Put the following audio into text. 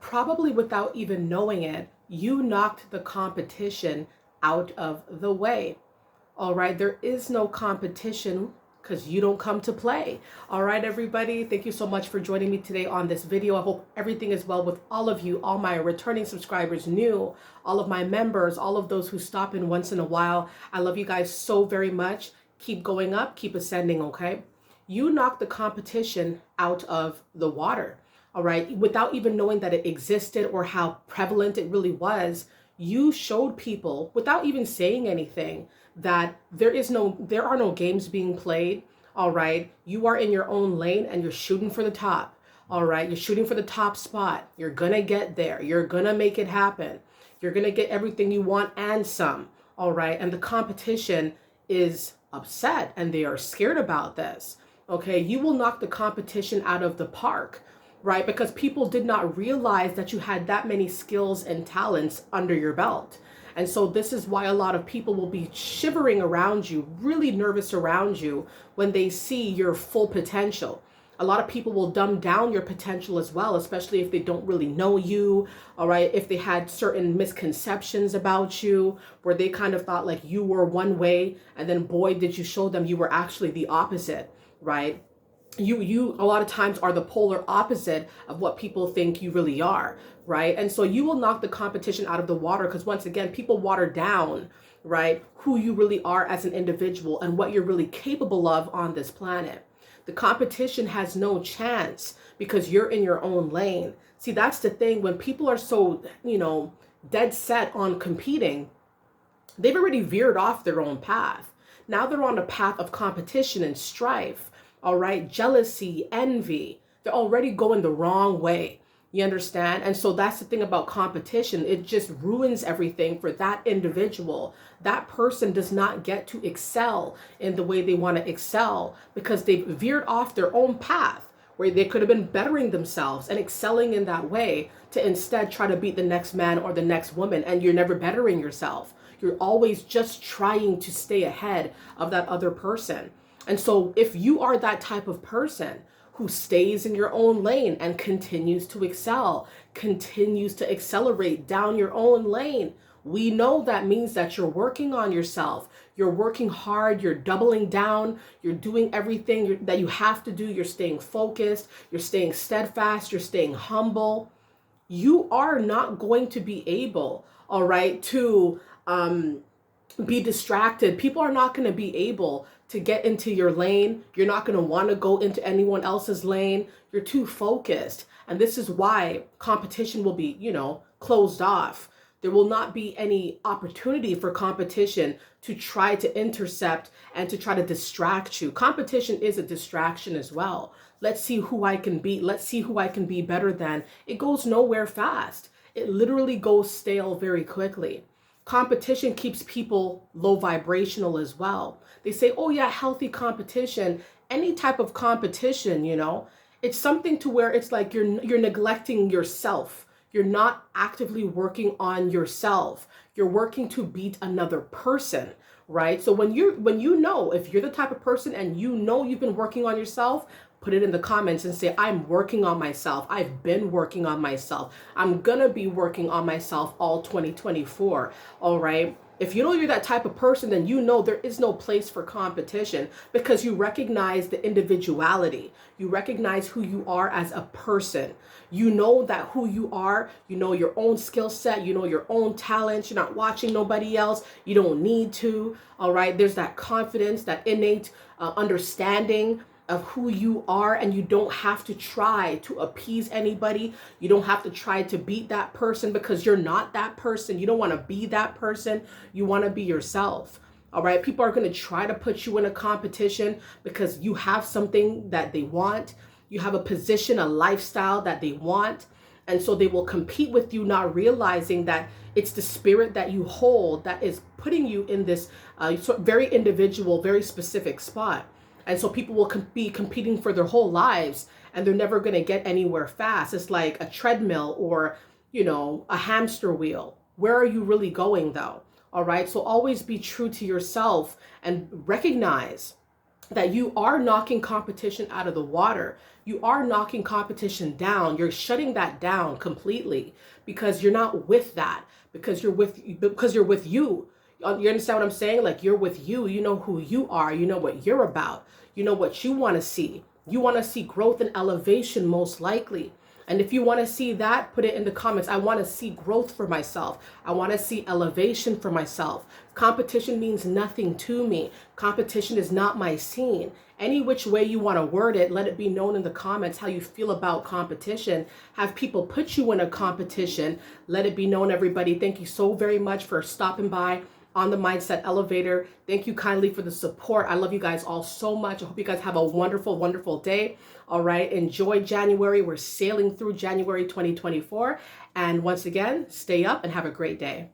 probably without even knowing it, you knocked the competition out of the way. All right, there is no competition because you don't come to play. All right, everybody, thank you so much for joining me today on this video. I hope everything is well with all of you, all my returning subscribers, new, all of my members, all of those who stop in once in a while. I love you guys so very much. Keep going up, keep ascending, okay? You knocked the competition out of the water, all right, without even knowing that it existed or how prevalent it really was. You showed people without even saying anything that there are no games being played. All right, you are in your own lane and you're shooting for the top. All right, you're shooting for the top spot. You're gonna get there. You're gonna make it happen. You're gonna get everything you want and some. All right, and the competition is upset and they are scared about this. Okay, you will knock the competition out of the park, right? Because people did not realize that you had that many skills and talents under your belt. And so this is why a lot of people will be shivering around you, really nervous around you when they see your full potential. A lot of people will dumb down your potential as well, especially if they don't really know you, all right? If they had certain misconceptions about you, where they kind of thought like you were one way, and then boy, did you show them you were actually the opposite, right? You a lot of times are the polar opposite of what people think you really are, right? And so you will knock the competition out of the water because once again, people water down, right, who you really are as an individual and what you're really capable of on this planet. The competition has no chance because you're in your own lane. See, that's the thing. When people are so, dead set on competing, they've already veered off their own path. Now they're on a path of competition and strife, all right? Jealousy, envy. They're already going the wrong way. You understand? And so that's the thing about competition. It just ruins everything for that individual. That person does not get to excel in the way they want to excel because they've veered off their own path where they could have been bettering themselves and excelling in that way to instead try to beat the next man or the next woman. And you're never bettering yourself. You're always just trying to stay ahead of that other person. And so if you are that type of person who stays in your own lane and continues to excel, continues to accelerate down your own lane, we know that means that you're working on yourself. You're working hard. You're doubling down. You're doing everything that you have to do. You're staying focused. You're staying steadfast. You're staying humble. You are not going to be able, all right, to be distracted. People are not going to be able to get into your lane. You're not going to want to go into anyone else's lane. You're too focused. And this is why competition will be, closed off. There will not be any opportunity for competition to try to intercept and to try to distract you. Competition is a distraction as well. Let's see who I can beat. Let's see who I can be better than. It goes nowhere fast. It literally goes stale very quickly. Competition keeps people low vibrational as well. They say, oh yeah, healthy competition, any type of competition, it's something to where it's like you're neglecting yourself. You're not actively working on yourself. You're working to beat another person, right? So when you know, if you're the type of person and you've been working on yourself, put it in the comments and say, I'm working on myself. I've been working on myself. I'm gonna be working on myself all 2024, all right? If you know you're that type of person, then you know there is no place for competition because you recognize the individuality. You recognize who you are as a person. You know that who you are, you know your own skill set, you know your own talents. You're not watching nobody else. You don't need to, all right? There's that confidence, that innate understanding of who you are, and you don't have to try to appease anybody. You don't have to try to beat that person because you're not that person. You don't want to be that person. You want to be yourself. All right. People are going to try to put you in a competition because you have something that they want. You have a position, a lifestyle that they want. And so they will compete with you, not realizing that it's the spirit that you hold that is putting you in this very individual, very specific spot. And so people will be competing for their whole lives and they're never going to get anywhere fast. It's like a treadmill or, a hamster wheel. Where are you really going though? All right. So always be true to yourself and recognize that you are knocking competition out of the water. You are knocking competition down. You're shutting that down completely because you're not with that, because you're with you. You understand what I'm saying? Like, you're with you. You know who you are. You know what you're about. You know what you want to see. You want to see growth and elevation, most likely. And if you want to see that, put it in the comments. I want to see growth for myself. I want to see elevation for myself. Competition means nothing to me. Competition is not my scene. Any which way you want to word it, let it be known in the comments how you feel about competition. Have people put you in a competition. Let it be known, everybody. Thank you so very much for stopping by on the Mindset Elevator. Thank you kindly for the support. I love you guys all so much. I hope you guys have a wonderful, wonderful day. All right. Enjoy January. We're sailing through January 2024. And once again, stay up and have a great day.